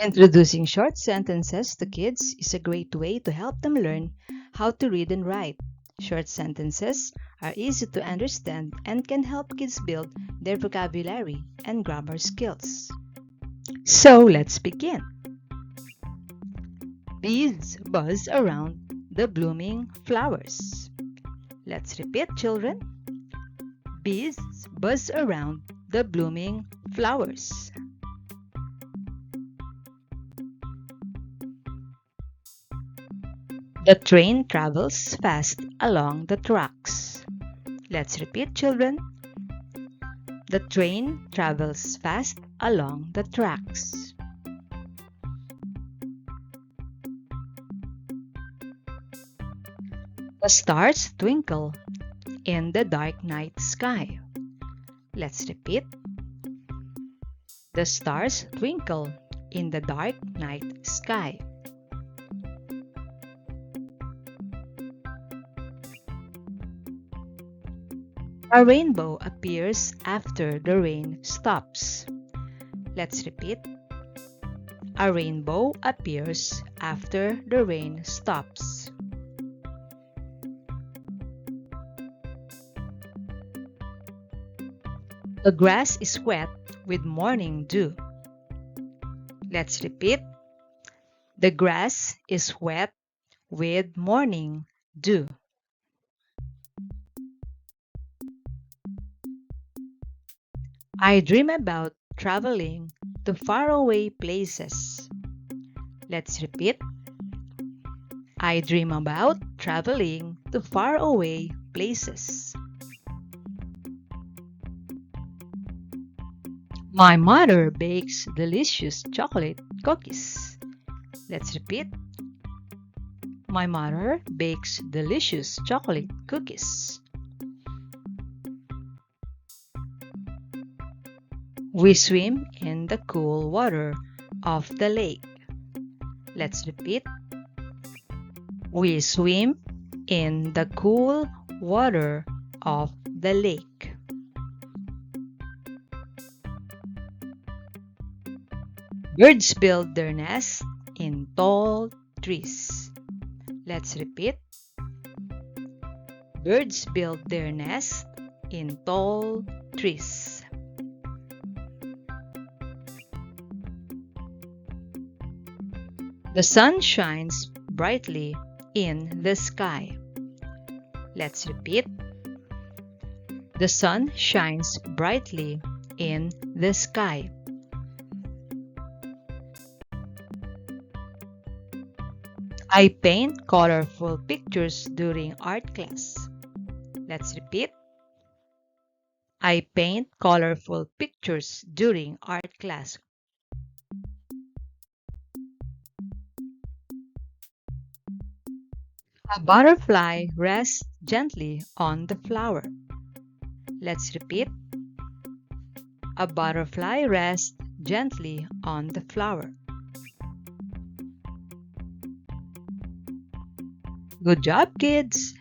Introducing short sentences to kids is a great way to help them learn how to read and write. Short sentences are easy to understand and can help kids build their vocabulary and grammar skills. So let's begin. Bees buzz around the blooming flowers. Let's repeat, children. Bees buzz around the blooming flowers. The train travels fast along the tracks. Let's repeat, children. The train travels fast along the tracks. The stars twinkle in the dark night sky. Let's repeat. The stars twinkle in the dark night sky. A rainbow appears after the rain stops. Let's repeat. A rainbow appears after the rain stops. The grass is wet with morning dew. Let's repeat. The grass is wet with morning dew. I dream about traveling to faraway places. Let's repeat. I dream about traveling to faraway places. My mother bakes delicious chocolate cookies. Let's repeat. My mother bakes delicious chocolate cookies. We swim in the cool water of the lake. Let's repeat. We swim in the cool water of the lake. Birds build their nests in tall trees. Let's repeat. Birds build their nests in tall trees. The sun shines brightly in the sky. Let's repeat. The sun shines brightly in the sky. I paint colorful pictures during art class. Let's repeat. I paint colorful pictures during art class. A butterfly rests gently on the flower. Let's repeat. A butterfly rests gently on the flower. Good job, kids!